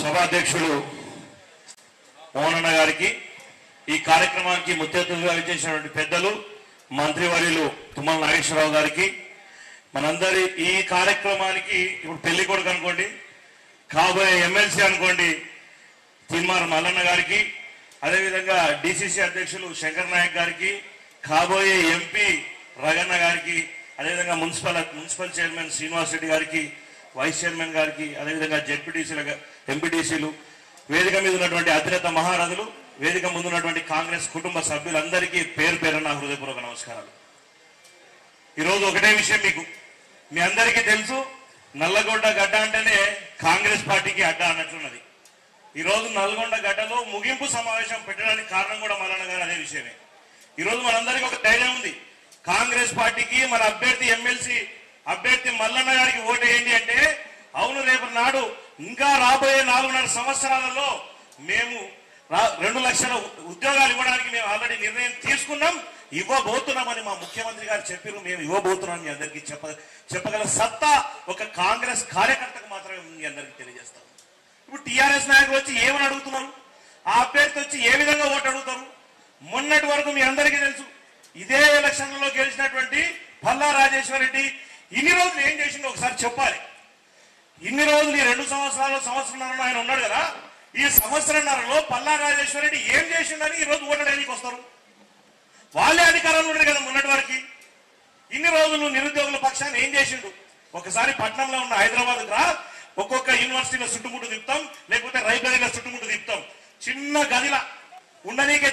సభాధ్యక్షులు మోహనన్న గారికి, ఈ కార్యక్రమానికి ముఖ్య అతిథిగా విచ్చేసినటువంటి పెద్దలు మంత్రివర్యులు తుమ్మల నాగేశ్వరరావు గారికి, మనందరి ఈ కార్యక్రమానికి ఇప్పుడు పెళ్లి కొడుకు అనుకోండి, కాబోయే ఎమ్మెల్సీ అనుకోండి తిన్మార్ మల్లన్న గారికి, అదేవిధంగా డిసిసి అధ్యక్షులు శంకర్ నాయక్ గారికి, కాబోయే ఎంపీ రగన్న గారికి, అదేవిధంగా మున్సిపల్ చైర్మన్ శ్రీనివాస్ రెడ్డి గారికి, వైస్ చైర్మన్ గారికి, అదేవిధంగా జెడ్పీటీసీల ఎంపీటీసీలు, వేదిక మీద ఉన్నటువంటి అధినేత మహారథులు, వేదిక ముందు ఉన్నటువంటి కాంగ్రెస్ కుటుంబ సభ్యులందరికీ పేరు పేరున హృదయపూర్వక నమస్కారాలు. ఈరోజు ఒకటే విషయం, మీ అందరికీ తెలుసు, నల్లగొండ గడ్డ అంటేనే కాంగ్రెస్ పార్టీకి అడ్డ అన్నట్లున్నది. ఈరోజు నల్గొండ గడ్డలో ముగింపు సమావేశం పెట్టడానికి కారణం కూడా మల్లన్న గారు అదే విషయమే. ఈరోజు మనందరికీ ఒక ధైర్యం ఉంది, కాంగ్రెస్ పార్టీకి మన అభ్యర్థి ఎమ్మెల్సీ అభ్యర్థి మల్లన్న గారికి ఓటేయండి అంటే, అవును రేపు నాడు ఇంకా రాబోయే 4.5 సంవత్సరాలలో మేము 2 లక్షల ఉద్యోగాలు ఇవ్వడానికి మేము ఆల్రెడీ నిర్ణయం తీసుకున్నాం, ఇవ్వబోతున్నామని మా ముఖ్యమంత్రి గారు చెప్పారు. మేము ఇవ్వబోతున్నాం మీ అందరికీ చెప్పగల సత్తా ఒక కాంగ్రెస్ కార్యకర్తకు మాత్రమే మీ అందరికీ తెలియజేస్తాం. ఇప్పుడు టీఆర్ఎస్ నాయకులు వచ్చి ఏమని అడుగుతున్నారు, ఆ అభ్యర్థి వచ్చి ఏ విధంగా ఓటు అడుగుతారు? మొన్నటి వరకు మీ అందరికీ తెలుసు, ఇదే ఎలక్షన్లలో గెలిచినటువంటి పల్లా రాజేశ్వర రెడ్డి ఇన్ని రోజులు ఏం చేసిండో ఒకసారి చెప్పాలి. ఇన్ని రోజులు ఈ 2 సంవత్సరాలు ఆయన ఉన్నాడు కదా, ఈ సంవత్సరంన్నరలో పల్లా రాజేశ్వర రెడ్డి ఏం చేసిండని ఈ రోజు ఓటడానికి వస్తారు? వాళ్ళే అధికారంలో ఉండదు కదా మొన్నటి వరకు. ఇన్ని రోజులు నిరుద్యోగుల పక్షాన్ని ఏం చేసిండు? ఒకసారి పట్నంలో ఉన్న హైదరాబాద్ రా, ఒక్కొక్క యూనివర్సిటీలో చుట్టుముట్టు తిప్పుతాం, లేకపోతే లైబ్రరీలో చుట్టుముట్టు తిప్పుతాం. చిన్న గదిలా ఉండనీకే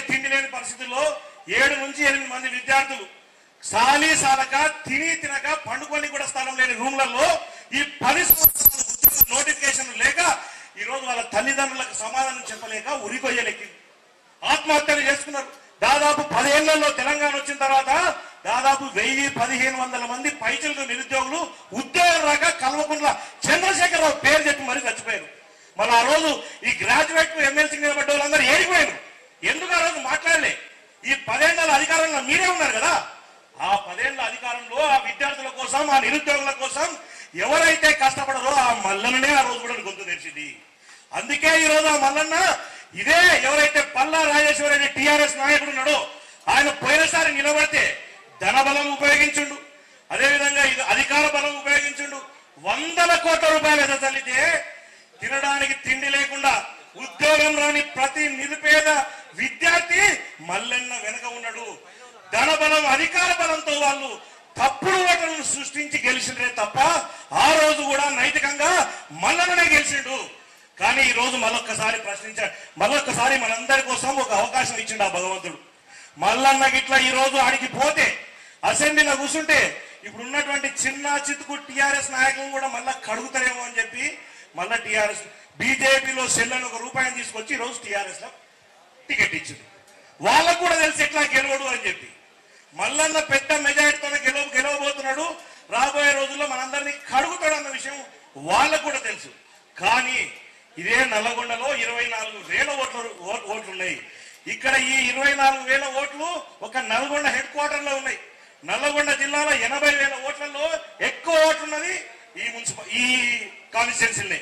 తిండి లేని పరిస్థితుల్లో 7 నుంచి 8 మంది విద్యార్థులు సాలక తినక పండుకొని కూడా స్థలం లేని రూమ్లలో ఈ 10 సంవత్సరాల నోటిఫికేషన్ లేక ఈరోజు వాళ్ళ తల్లిదండ్రులకు సమాధానం చెప్పలేక ఉరికొయ్యలెక్కి ఆత్మహత్యలు చేసుకున్నారు. దాదాపు 10 ఏళ్లలో తెలంగాణ వచ్చిన తర్వాత దాదాపు 1000-1500 మంది పైచలకు నిరుద్యోగులు ఉద్యోగం రాక కల్వకుంట్ల చంద్రశేఖరరావు పేరు చెప్పి మరీ చచ్చిపోయారు. మళ్ళీ ఆ రోజు ఈ గ్రాడ్యుయేట్ ఎమ్మెల్సీ నిలబడ్డ వాళ్ళందరూ ఏడిపోయారు. ఎందుకు ఆ రోజు మాట్లాడలే? ఈ 10 ఏళ్ల అధికారంలో మీరే ఉన్నారు కదా, ఆ 10 ఏళ్ల అధికారంలో ఆ విద్యార్థుల కోసం, ఆ నిరుద్యోగుల కోసం ఎవరైతే కష్టపడరో ఆ మల్లన్ననే ఆ రోజు కూడా గొంతు తెరిచింది. అందుకే ఈ రోజు ఆ మల్లన్న ఇదే ఎవరైతే పల్లా రాజేశ్వర రెడ్డి టీఆర్ఎస్ నాయకుడు ఉన్నాడో ఆయన పోయినసారి నిలబడితే ధనబలం ఉపయోగించుండు, అదేవిధంగా ఇది అధికార బలం ఉపయోగించుండు. 100 కోట్ల రూపాయలు ఎదతల్లితే తినడానికి తిండి లేకుండా ఉద్యోగం రాని ప్రతి నిరుపేద విద్యార్థి మల్లన్న వెనక ఉన్నాడు. ధనబలం అధికార బలంతో వాళ్ళు తప్పుడు ఓటర్లను సృష్టించి గెలిచిండ్రే తప్ప ఆ రోజు కూడా నైతికంగా మల్లన్ననే గెలిచిండు. కానీ ఈ రోజు మళ్ళొక్కసారి మళ్ళొక్కసారి మనందరి కోసం ఒక అవకాశం ఇచ్చిండు ఆ భగవంతుడు. మల్లన్న గిట్లా ఈ రోజు ఆడికి పోతే అసెంబ్లీలో కూర్చుంటే ఇప్పుడు ఉన్నటువంటి చిన్న చితుకు టీఆర్ఎస్ నాయకులను కూడా మళ్ళా కడుగుతారేమో అని చెప్పి మళ్ళా టీఆర్ఎస్ బీజేపీలో సెల్లను ₹1 తీసుకొచ్చి ఈ రోజు టీఆర్ఎస్ లో టికెట్ ఇచ్చింది. వాళ్ళకు కూడా తెలిసి ఎట్లా గెలవడు అని చెప్పి మల్లన్న పెద్ద మెజారిటీతో గెలవబోతున్నాడు. రాబోయే రోజుల్లో మనందరినీ కడుగుతాడు అన్న విషయం వాళ్ళకు కూడా తెలుసు. కానీ ఇదే నల్లగొండలో 24,000 ఓట్లు ఉన్నాయి. ఇక్కడ ఈ 24,000 ఓట్లు ఒక నల్గొండ హెడ్ క్వార్టర్ లో ఉన్నాయి. నల్లగొండ జిల్లాలో 80,000 ఓట్లలో ఎక్కువ ఓట్లున్నది ఈ కాన్స్టిట్యున్సీలే.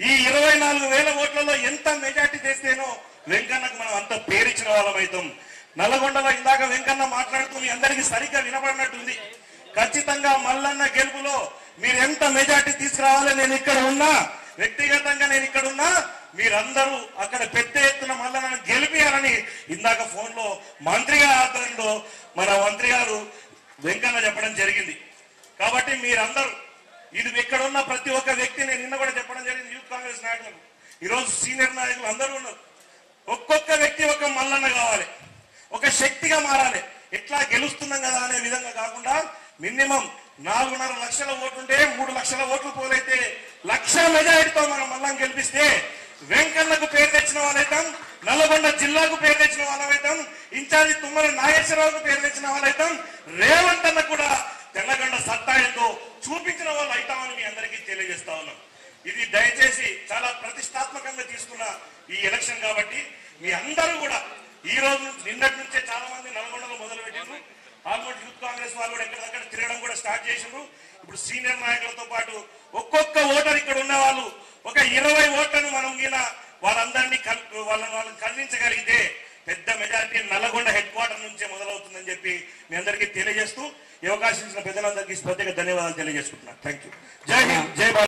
ఈ 24,000 ఓట్లలో ఎంత మెజార్టీ తెస్తేనో వెంకన్నకు మనం అంత పేరిచ్చిన వాళ్ళం అవుతాం. నల్లగొండలో ఇందాక వెంకన్న మాట్లాడుతూ మీ అందరికీ సరిగ్గా వినపడినట్టుంది. ఖచ్చితంగా మల్లన్న గెలుపులో మీరు ఎంత మెజార్టీ తీసుకురావాలి, నేను ఇక్కడ ఉన్నా, వ్యక్తిగతంగా నేను ఇక్కడ ఉన్నా, మీరందరూ అక్కడ పెద్ద ఎత్తున మల్లన్నను గెలిపియాలని ఇందాక ఫోన్ లో మంత్రి గారి ఆధ్వర్యంలో మన మంత్రి గారు వెంకన్న చెప్పడం జరిగింది. కాబట్టి మీరందరూ ఇది ఇక్కడ ఉన్న ప్రతి ఒక్క వ్యక్తి, నేను నిన్న కూడా చెప్పడం జరిగింది యూత్ కాంగ్రెస్ నాయకులు, ఈరోజు సీనియర్ నాయకులు అందరూ ఉన్నారు. ఒక్కొక్క వ్యక్తి ఒక మల్లన్న కావాలి, ఒక శక్తిగా మారాలి. ఎట్లా గెలుస్తున్నాం కదా అనే విధంగా కాకుండా మినిమం 4.5 లక్షల ఓట్లుంటే 3 లక్షల ఓట్లు పోలైతే 1,00,000 మెజారిటీతో మనం మల్లం గెలిపిస్తే వెంకన్నకు పేరు తెచ్చిన వాళ్ళైతాం, నల్లగొండ జిల్లాకు పేరు తెచ్చిన వాళ్ళైతాం, ఇన్ఛార్జి తుమ్మల నాగేశ్వరరావుకు పేరు తెచ్చిన వాళ్ళైతాం, రేవంత్ అన్న కూడా తెలంగాణ సత్తా ఏందో చూపించిన వాళ్ళు అవుతామని మీ అందరికీ తెలియజేస్తా ఉన్నాం. ఇది దయచేసి చాలా ప్రతిష్టాత్మకంగా తీసుకున్న ఈ ఎలక్షన్ కాబట్టి మీ అందరూ కూడా ఈ రోజు నిన్నటి నుంచే చాలా మంది నల్గొండలో మొదలు పెట్టారు. ఆల్మోస్ట్ యూత్ కాంగ్రెస్ వాళ్ళు కూడా ఎక్కడికక్కడ తిరగడం కూడా స్టార్ట్ చేసిండ్రు. ఇప్పుడు సీనియర్ నాయకులతో పాటు ఒక్కొక్క ఓటర్ ఇక్కడ ఉన్న వాళ్ళు ఒక 20 ఓట్లను మనం వాళ్ళందరినీ వాళ్ళని కన్వించగలిగితే పెద్ద మెజారిటీ నల్లగొండ హెడ్ క్వార్టర్ నుంచే మొదలవుతుందని చెప్పి మీ అందరికీ తెలియజేస్తూ ఈ అవకాశం ఇచ్చిన పెద్దలందరికీ ప్రత్యేక ధన్యవాదాలు తెలియజేసుకుంటున్నాను. Thank you. జై హింద్, జై భారత్.